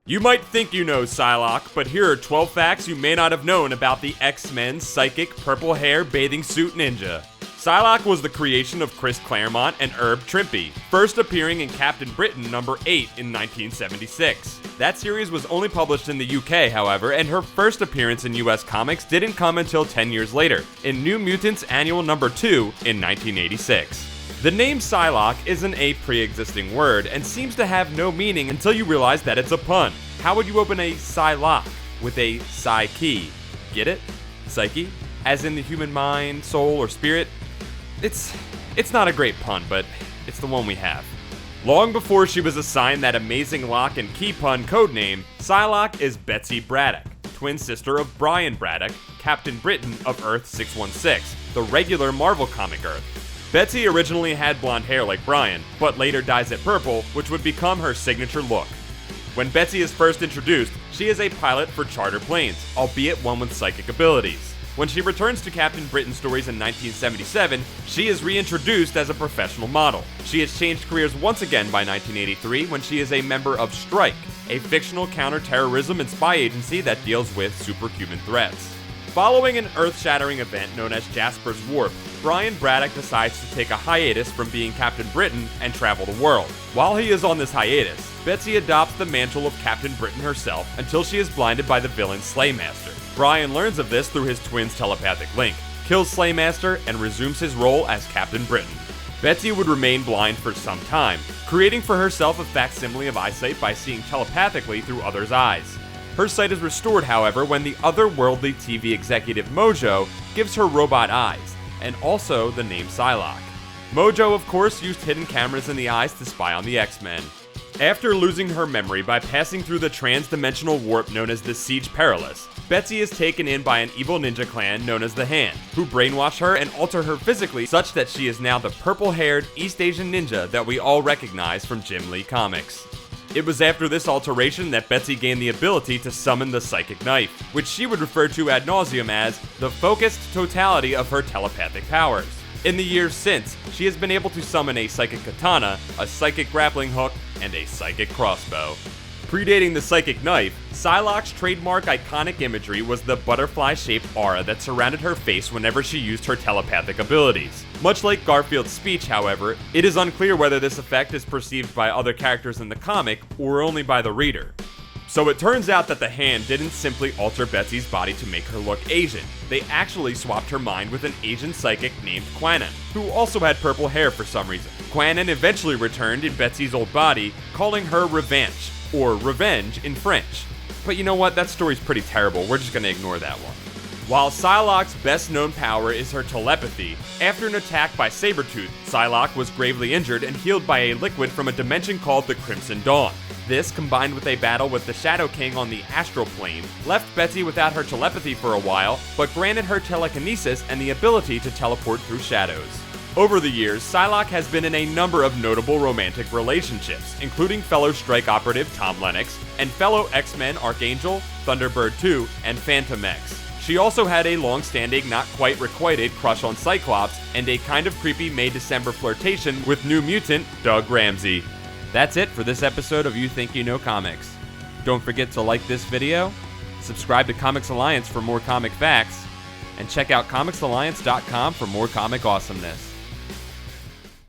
You might think you know Psylocke, but here are 12 facts you may not have known about the X-Men psychic purple hair bathing suit ninja. Psylocke was the creation of Chris Claremont and Herb Trimpe, first appearing in Captain Britain number 8 in 1976. That series was only published in the UK, however, and her first appearance in US comics didn't come until 10 years later, in New Mutants Annual number 2 in 1986. The name Psylocke isn't a pre-existing word and seems to have no meaning until you realize that it's a pun. How would you open a Psylocke with a psyche? Get it? Psyche? As in the human mind, soul, or spirit? It's not a great pun, but it's the one we have. Long before she was assigned that amazing lock and key pun codename, Psylocke is Betsy Braddock, twin sister of Brian Braddock, Captain Britain of Earth 616, the regular Marvel comic Earth. Betsy originally had blonde hair like Brian, but later dyes it purple, which would become her signature look. When Betsy is first introduced, she is a pilot for charter planes, albeit one with psychic abilities. When she returns to Captain Britain stories in 1977, she is reintroduced as a professional model. She has changed careers once again by 1983 when she is a member of Strike, a fictional counter-terrorism and spy agency that deals with superhuman threats. Following an earth-shattering event known as Jasper's Warp, Brian Braddock decides to take a hiatus from being Captain Britain and travel the world. While he is on this hiatus, Betsy adopts the mantle of Captain Britain herself until she is blinded by the villain Slaymaster. Brian learns of this through his twin's telepathic link, kills Slaymaster, and resumes his role as Captain Britain. Betsy would remain blind for some time, creating for herself a facsimile of eyesight by seeing telepathically through others' eyes. Her sight is restored, however, when the otherworldly TV executive Mojo gives her robot eyes, and also the name Psylocke. Mojo, of course, used hidden cameras in the eyes to spy on the X-Men. After losing her memory by passing through the trans-dimensional warp known as the Siege Perilous, Betsy is taken in by an evil ninja clan known as the Hand, who brainwash her and alter her physically such that she is now the purple-haired East Asian ninja that we all recognize from Jim Lee comics. It was after this alteration that Betsy gained the ability to summon the psychic knife, which she would refer to ad nauseum as the focused totality of her telepathic powers. In the years since, she has been able to summon a psychic katana, a psychic grappling hook, and a psychic crossbow. Predating the psychic knife, Psylocke's trademark iconic imagery was the butterfly-shaped aura that surrounded her face whenever she used her telepathic abilities. Much like Garfield's speech, however, it is unclear whether this effect is perceived by other characters in the comic or only by the reader. So it turns out that the Hand didn't simply alter Betsy's body to make her look Asian. They actually swapped her mind with an Asian psychic named Quanon, who also had purple hair for some reason. Quanon eventually returned in Betsy's old body, calling her Revanche, or Revenge in French. But you know what, that story's pretty terrible, we're just gonna ignore that one. While Psylocke's best known power is her telepathy, after an attack by Sabretooth, Psylocke was gravely injured and healed by a liquid from a dimension called the Crimson Dawn. This, combined with a battle with the Shadow King on the astral plane, left Betsy without her telepathy for a while, but granted her telekinesis and the ability to teleport through shadows. Over the years, Psylocke has been in a number of notable romantic relationships, including fellow Strike operative Tom Lennox, and fellow X-Men Archangel, Thunderbird 2, and Phantom X. She also had a long-standing, not quite requited crush on Cyclops, and a kind of creepy May-December flirtation with New Mutant Doug Ramsey. That's it for this episode of You Think You Know Comics. Don't forget to like this video, subscribe to Comics Alliance for more comic facts, and check out comicsalliance.com for more comic awesomeness.